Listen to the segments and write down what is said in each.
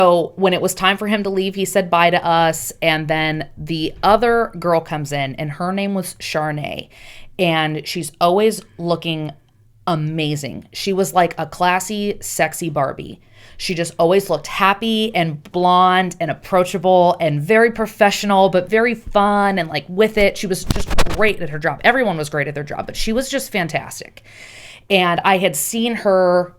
So when it was time for him to leave, he said bye to us. And then the other girl comes in, and her name was Sharnay. And she's always looking amazing. She was like a classy, sexy Barbie. She just always looked happy and blonde and approachable and very professional, but very fun and like with it. She was just great at her job. Everyone was great at their job, but she was just fantastic. And I had seen her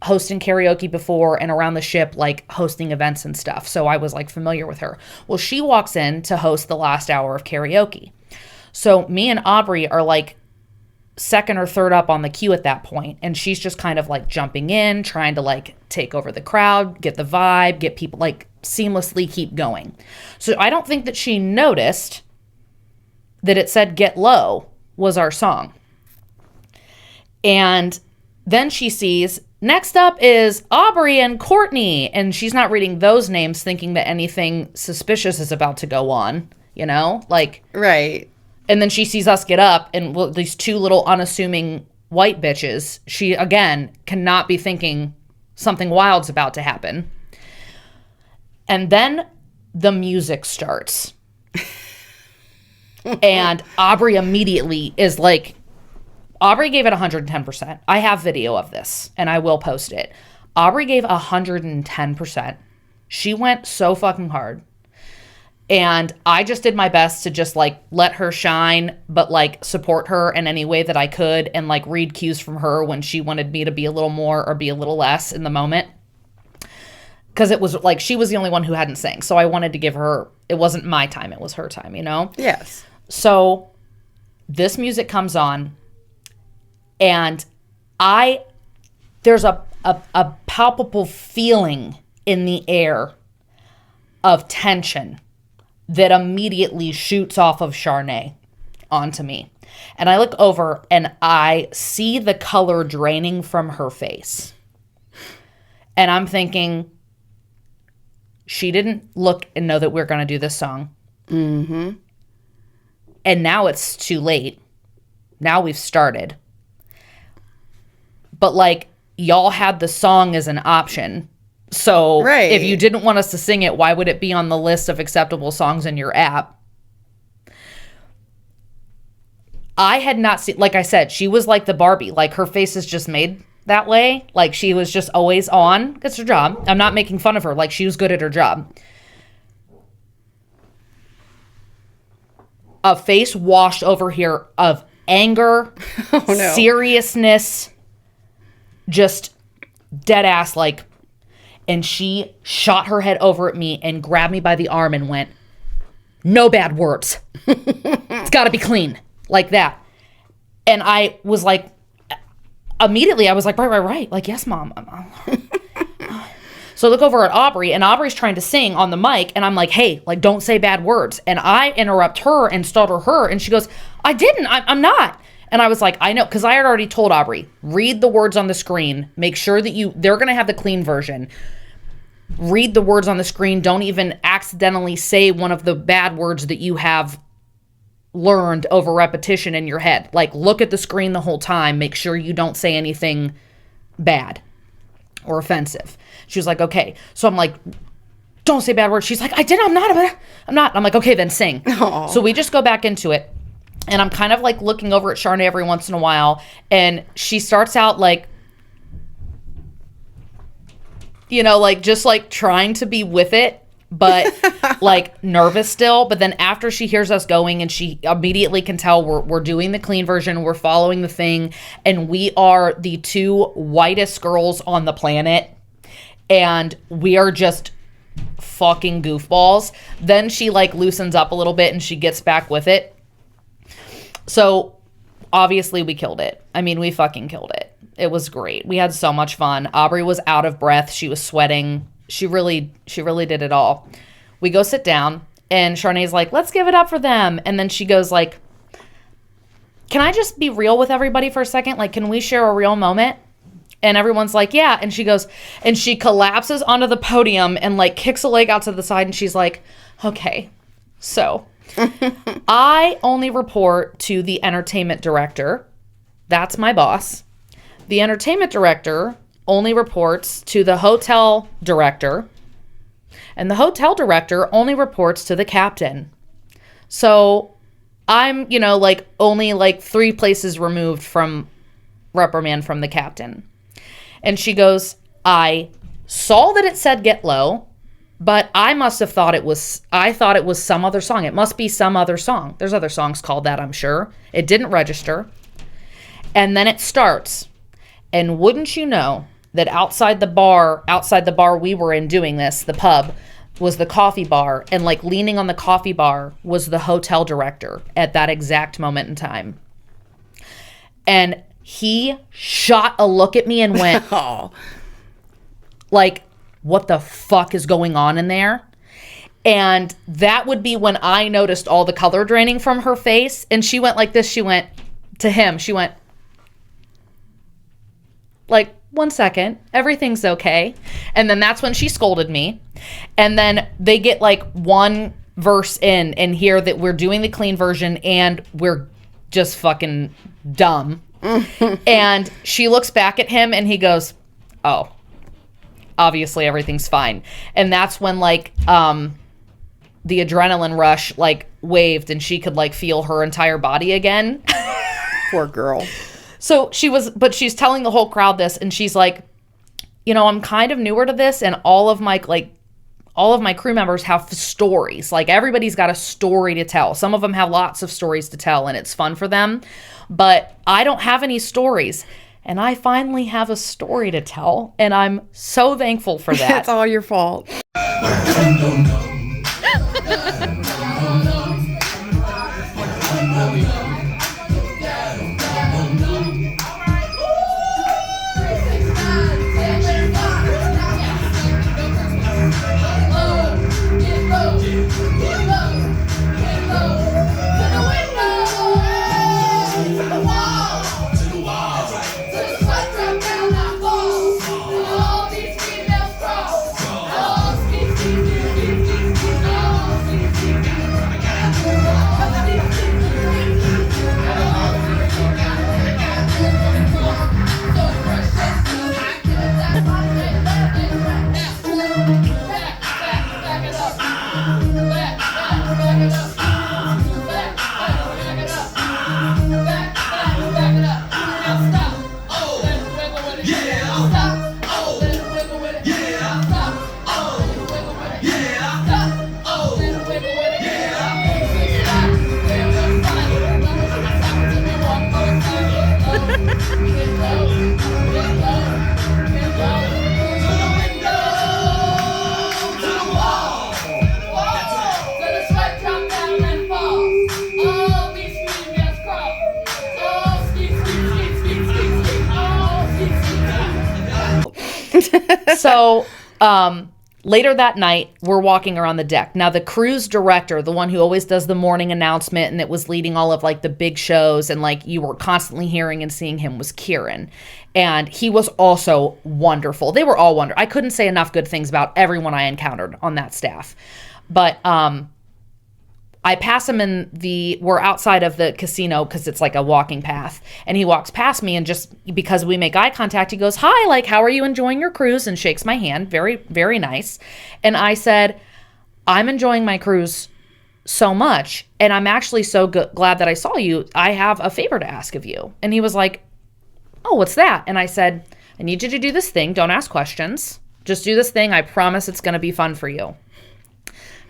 hosting karaoke before and around the ship, like hosting events and stuff. So I was like familiar with her. Well, she walks in to host the last hour of karaoke. So me and Aubrey are like second or third up on the queue at that point, and she's just kind of like jumping in, trying to like take over the crowd, get the vibe, get people like seamlessly keep going. So I don't think that she noticed that it said Get Low was our song. And then she sees next up is Aubrey and Courtney, and she's not reading those names thinking that anything suspicious is about to go on, you know, like right. And then she sees us get up, and these two little unassuming white bitches, she, again, cannot be thinking something wild's about to happen. And then the music starts. And Aubrey immediately is like, Aubrey gave it 110%. I have video of this, and I will post it. Aubrey gave 110%. She went so fucking hard. And I just did my best to just like let her shine, but like support her in any way that I could and like read cues from her when she wanted me to be a little more or be a little less in the moment. Because it was like she was the only one who hadn't sang. So I wanted to give her, it wasn't my time, it was her time, you know? Yes. So this music comes on, and there's a palpable feeling in the air of tension that immediately shoots off of Sharnay onto me. And I look over and I see the color draining from her face. And I'm thinking, she didn't look and know that we're going to do this song. Mm-hmm. And now it's too late. Now we've started. But like, y'all had the song as an option. So right. If you didn't want us to sing it, why would it be on the list of acceptable songs in your app? I had not seen, like I said, she was like the Barbie. Like her face is just made that way. Like she was just always on. It's her job. I'm not making fun of her. Like she was good at her job. A face washed over here of anger, oh, no. seriousness, just dead ass like. And she shot her head over at me and grabbed me by the arm and went, "No bad words. It's got to be clean." Like that. And I was like, immediately I was like, right. Like, yes, Mom. So I look over at Aubrey, and Aubrey's trying to sing on the mic. And I'm like, hey, like, don't say bad words. And I interrupt her and stutter her. And she goes, I didn't. I'm not. And I was like, I know, because I had already told Aubrey, read the words on the screen. Make sure that they're going to have the clean version. Read the words on the screen. Don't even accidentally say one of the bad words that you have learned over repetition in your head. Like, look at the screen the whole time. Make sure you don't say anything bad or offensive. She was like, okay. So I'm like, don't say bad words. She's like, I did. I'm not. I'm like, okay, then sing. Aww. So we just go back into it. And I'm kind of like looking over at Sharnay every once in a while. And she starts out like, you know, like just like trying to be with it, but like nervous still. But then after she hears us going, and she immediately can tell we're doing the clean version, we're following the thing, and we are the two whitest girls on the planet, and we are just fucking goofballs. Then she like loosens up a little bit and she gets back with it. So obviously we killed it. I mean, we fucking killed it. It was great. We had so much fun. Aubrey was out of breath. She was sweating. She really did it all. We go sit down, and Sharnay's like, let's give it up for them. And then she goes like, can I just be real with everybody for a second? Like, can we share a real moment? And everyone's like, yeah. And she goes, and she collapses onto the podium and like kicks a leg out to the side. And she's like, okay, so I only report to the entertainment director. That's my boss. The entertainment director only reports to the hotel director. And the hotel director only reports to the captain. So I'm, like only like 3 places removed from reprimand from the captain. And she goes, I saw that it said Get Low, but I must have thought I thought it was some other song. It must be some other song. There's other songs called that, I'm sure. It didn't register. And then it starts. And wouldn't you know that outside the bar we were in doing this, the pub, was the coffee bar. And like leaning on the coffee bar was the hotel director at that exact moment in time. And he shot a look at me and went, like, what the fuck is going on in there? And that would be when I noticed all the color draining from her face. And she went like this. She went to him. She went, like, 1 second, everything's okay. And then that's when she scolded me. And then they get like one verse in and hear that we're doing the clean version and we're just fucking dumb. And she looks back at him and he goes, oh, obviously everything's fine. And that's when like the adrenaline rush like waved and she could like feel her entire body again. Poor girl. So she's telling the whole crowd this, and she's like, I'm kind of newer to this, and all of my crew members have stories. Like, everybody's got a story to tell. Some of them have lots of stories to tell, and it's fun for them. But I don't have any stories, and I finally have a story to tell, and I'm so thankful for that. It's all your fault. So, later that night, we're walking around the deck. Now, the cruise director, the one who always does the morning announcement and that was leading all of like the big shows and like you were constantly hearing and seeing him, was Kieran. And he was also wonderful. They were all wonderful. I couldn't say enough good things about everyone I encountered on that staff. But I pass him we're outside of the casino because it's like a walking path. And he walks past me, and just because we make eye contact, he goes, hi, like, how are you enjoying your cruise? And shakes my hand. Very, very nice. And I said, I'm enjoying my cruise so much. And I'm actually so glad that I saw you. I have a favor to ask of you. And he was like, oh, what's that? And I said, I need you to do this thing. Don't ask questions. Just do this thing. I promise it's going to be fun for you.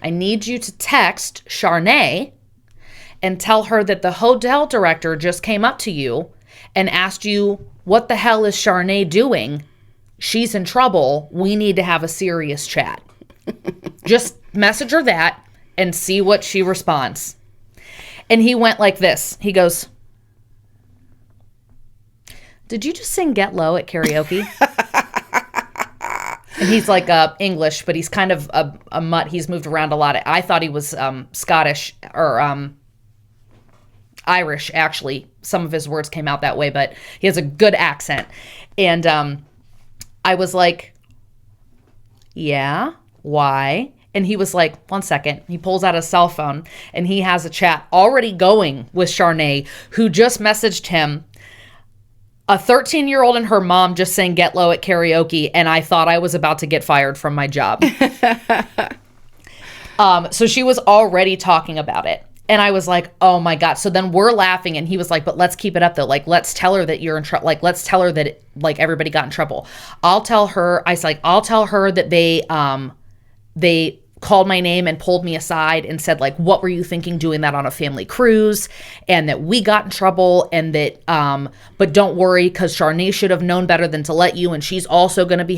I need you to text Sharnay and tell her that the hotel director just came up to you and asked you, what the hell is Sharnay doing? She's in trouble. We need to have a serious chat. Just message her that and see what she responds. And he went like this. He goes, did you just sing Get Low at karaoke? And he's like English, but he's kind of a mutt. He's moved around a lot. I thought he was Scottish or Irish, actually. Some of his words came out that way, but he has a good accent. And I was like, yeah, why? And he was like, 1 second. He pulls out a cell phone, and he has a chat already going with Sharnay, who just messaged him, a 13-year-old and her mom just sang Get Low at karaoke, and I thought I was about to get fired from my job. So she was already talking about it. And I was like, oh my God. So then we're laughing, and he was like, but let's keep it up though. Like, let's tell her that you're in trouble. Like, let's tell her that like everybody got in trouble. I'll tell her that they called my name and pulled me aside and said, like, what were you thinking doing that on a family cruise? And that we got in trouble, and that, but don't worry, because Charnay should have known better than to let you. And she's also going to be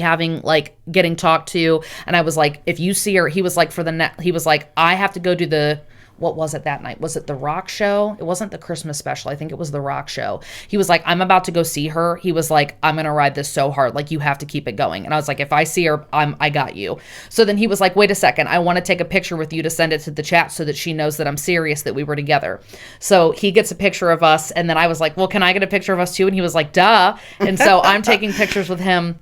getting talked to. And I was like, if you see her, he was like, he was like, I have to go do what was it that night? Was it the rock show? It wasn't the Christmas special. I think it was the rock show. He was like, I'm about to go see her. He was like, I'm going to ride this so hard. Like, you have to keep it going. And I was like, if I see her, I got you. So then he was like, wait a second. I want to take a picture with you to send it to the chat so that she knows that I'm serious, that we were together. So he gets a picture of us. And then I was like, well, can I get a picture of us too? And he was like, duh. And so I'm taking pictures with him.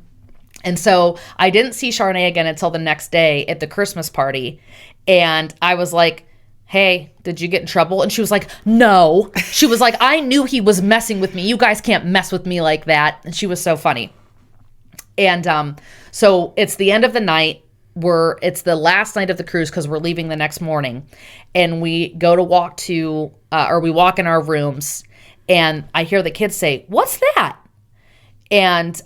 And so I didn't see Charnay again until the next day at the Christmas party. And I was like, hey, did you get in trouble? And she was like, no. She was like, I knew he was messing with me. You guys can't mess with me like that. And she was so funny. And so it's the end of the night. It's the last night of the cruise because we're leaving the next morning. And we go to walk we walk in our rooms. And I hear the kids say, what's that? And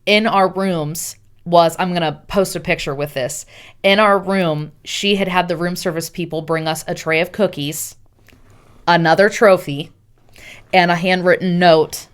in our rooms, I'm going to post a picture with this. In our room, she had the room service people bring us a tray of cookies, another trophy, and a handwritten note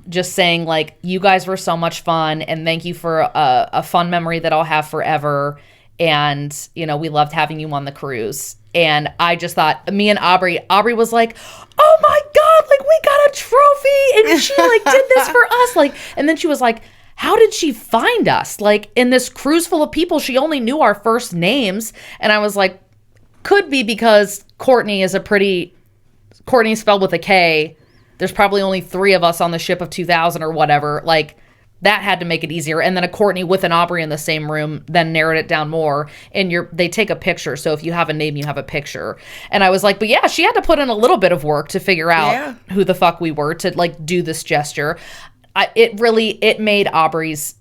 just saying, like, you guys were so much fun, and thank you for a fun memory that I'll have forever. And, you know, we loved having you on the cruise. And I just thought, me and Aubrey was like, oh my God, like, we got a trophy, and she, like, did this for us. Like, and then she was like, how did she find us? Like, in this cruise full of people, she only knew our first names. And I was like, could be because Courtney spelled with a K. There's probably only 3 of us on the ship of 2000 or whatever. Like, that had to make it easier. And then a Courtney with an Aubrey in the same room then narrowed it down more. And they take a picture. So if you have a name, you have a picture. And I was like, but yeah, she had to put in a little bit of work to figure out who the fuck we were to, like, do this gesture. It just made Aubrey's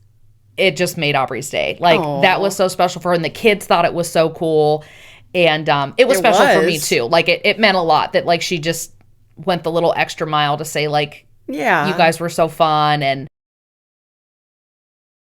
day. Like, aww, that was so special for her, and the kids thought it was so cool. And it was special for me too. Like, it meant a lot that, like, she just went the little extra mile to say, like, you guys were so fun. And